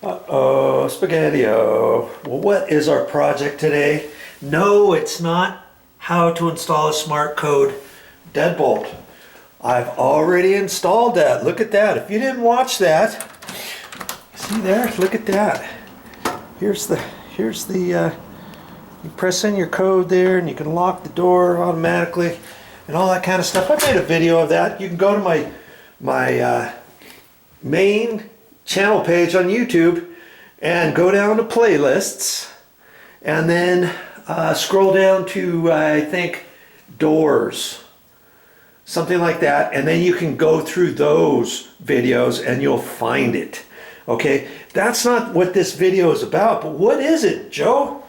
Uh-oh, Spaghetti-O. Well, what is our project today? No, it's not how to install a smart code deadbolt. I've already installed that. Look at that. If you didn't watch that, see there? Look at that. Here's the you press in your code there and you can lock the door automatically and all that kind of stuff. I made a video of that. You can go to my main channel page on YouTube and go down to playlists and then scroll down to I think doors, something like that, and then you can go through those videos and you'll find it. Okay, that's not what this video is about, but what is it, Joe?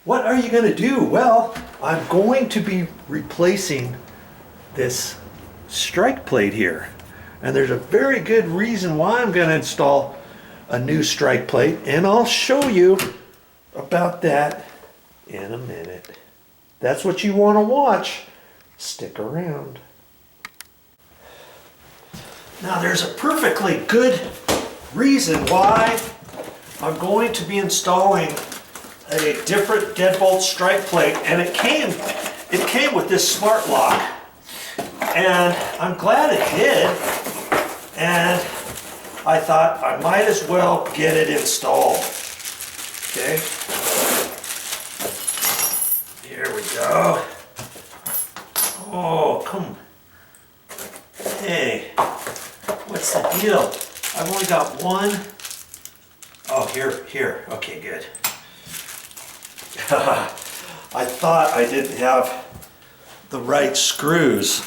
What are you going to do? Well, I'm going to be replacing this strike plate here. And there's a very good reason why I'm going to install a new strike plate, and I'll show you about that in a minute. That's what you want to watch. Stick around. Now there's a perfectly good reason why I'm going to be installing a different deadbolt strike plate, and it came with this smart lock, and I'm glad it did, and I thought I might as well get it installed. Okay, here we go. Oh, come. Hey, what's the deal? I've only got one. Oh, here. Okay, good. I thought I didn't have the right screws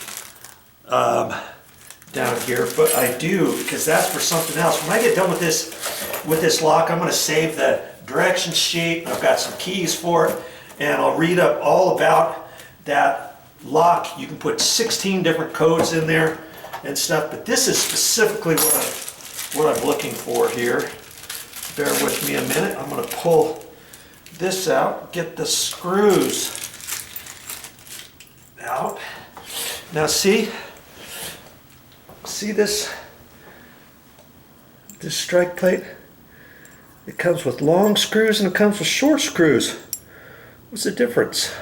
down here, but I do, because that's for something else. When I get done with this lock, I'm going to save the direction sheet. I've got some keys for it, and I'll read up all about that lock. You can put 16 different codes in there and stuff, but this is specifically what I'm looking for here. Bear with me a minute. I'm going to pull this out, get the screws out. Now see this strike plate? It comes with long screws and it comes with short screws. What's the difference?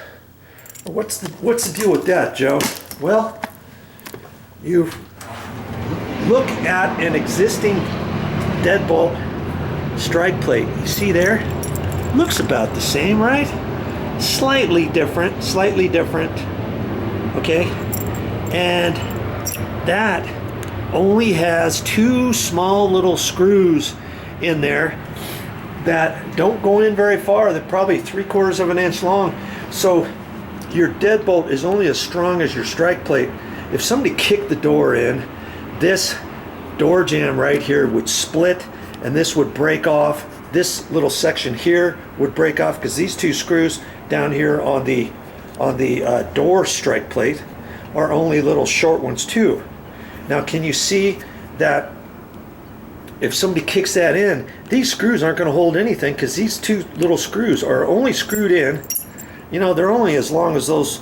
What's the deal with that, Joe? Well, you look at an existing deadbolt strike plate. You see there? Looks about the same, right? Slightly different, okay? And that only has two small little screws in there that don't go in very far. They're probably 3/4 of an inch long. So your deadbolt is only as strong as your strike plate. If somebody kicked the door in, this door jamb right here would split and this would break off. This little section here would break off because these two screws down here on the door strike plate are only little short ones too. Now can you see that if somebody kicks that in, these screws aren't going to hold anything because these two little screws are only screwed in. You know, they're only as long as those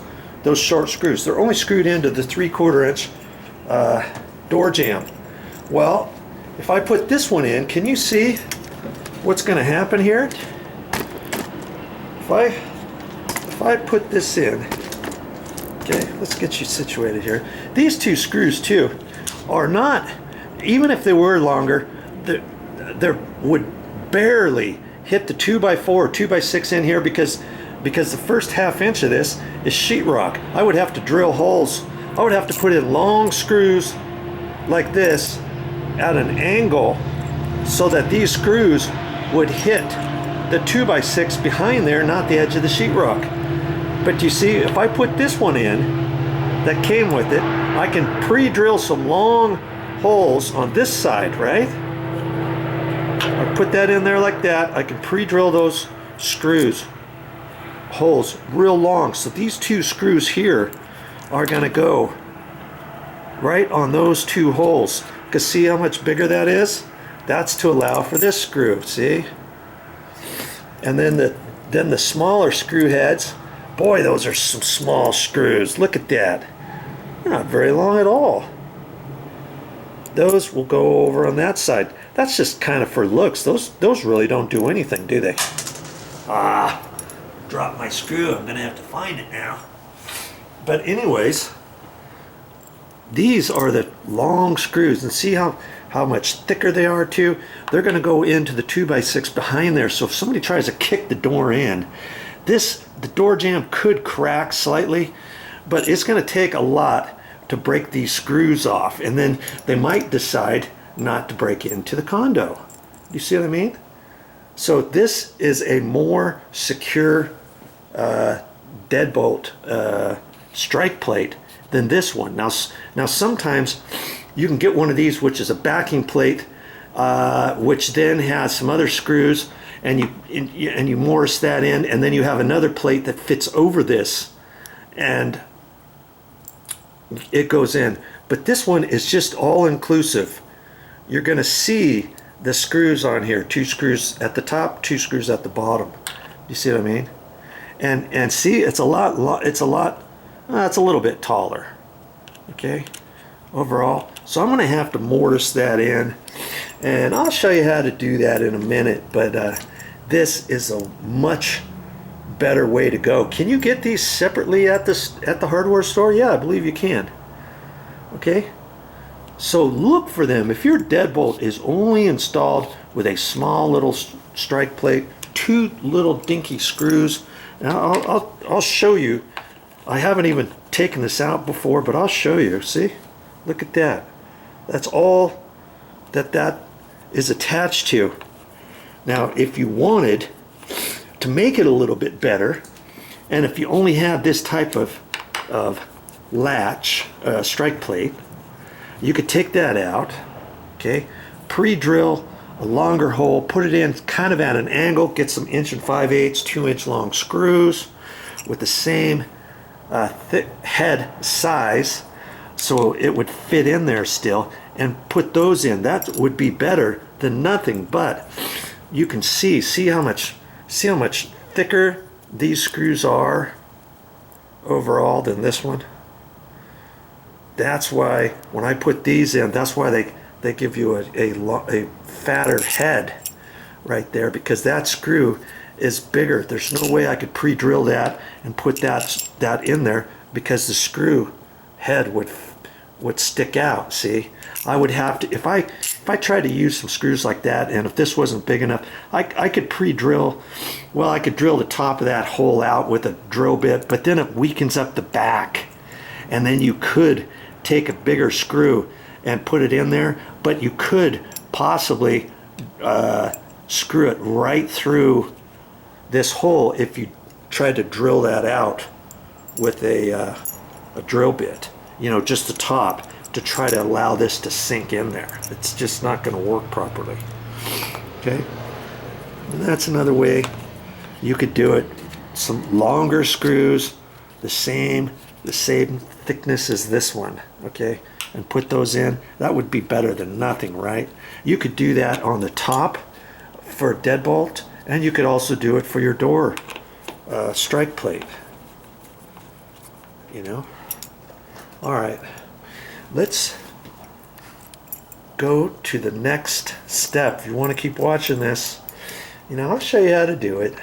short screws. They're only screwed into the 3/4 inch door jamb. Well, if I put this one in, can you see what's going to happen here? If I put this in, okay, let's get you situated here. These two screws too are not, even if they were longer, they would barely hit the 2x4 or 2x6 in here because the first ½ inch of this is sheetrock. I would have to drill holes. I would have to put in long screws like this at an angle so that these screws would hit the 2x6 behind there, not the edge of the sheetrock. But you see, if I put this one in that came with it, I can pre-drill some long holes on this side, right? I put that in there like that. I can pre-drill those holes real long. So these two screws here are going to go right on those two holes. Because see how much bigger that is? That's to allow for this screw, see? And then the smaller screw heads, boy, those are some small screws. Look at that. They're not very long at all. Those will go over on that side. that's just kind of for looks. Those really don't do anything, do they? Ah, dropped my screw. I'm gonna have to find it now. But anyways, these are the long screws, and see how much thicker they are too. They're gonna go into the 2x6 behind there, so if somebody tries to kick the door in, the door jamb could crack slightly, but it's gonna take a lot to break these screws off, and then they might decide not to break into the condo. You see what I mean? So this is a more secure deadbolt strike plate than this one. Now sometimes you can get one of these which is a backing plate, which then has some other screws, and you mortise that in, and then you have another plate that fits over this, and it goes in. But this one is just all inclusive. You're going to see the screws on here, 2 screws at the top, 2 screws at the bottom. You see what I mean? And see, it's a little bit taller, okay, overall. So I'm going to have to mortise that in, and I'll show you how to do that in a minute. But this is a much better way to go. Can you get these separately at the hardware store? Yeah, I believe you can. Okay, so look for them. If your deadbolt is only installed with a small little strike plate, 2 little dinky screws, and I'll show you. I haven't even taken this out before, but I'll show you. See, look at that. That's all that is attached to. Now, if you wanted to make it a little bit better, and if you only have this type of latch strike plate, you could take that out, okay, pre-drill a longer hole, put it in kind of at an angle, get some 1 5/8", 2-inch long screws with the same thick head size, so it would fit in there still, and put those in. That would be better than nothing. But you can see how much thicker these screws are overall than this one. That's why when I put these in, that's why they give you a fatter head right there, because that screw is bigger. There's no way I could pre-drill that and put that in there, because the screw head would stick out. See, I would have to, if I tried to use some screws like that, and if this wasn't big enough, I could pre-drill. Well, I could drill the top of that hole out with a drill bit, but then it weakens up the back, and then you could take a bigger screw and put it in there, but you could possibly screw it right through this hole if you tried to drill that out with a drill bit, you know, just the top, to try to allow this to sink in there. It's just not going to work properly. Okay, and that's another way you could do it. Some longer screws, the same thickness as this one, okay, and put those in. That would be better than nothing, right? You could do that on the top for a deadbolt, and you could also do it for your door strike plate, you know. All right, let's go to the next step. If you want to keep watching this, you know, I'll show you how to do it.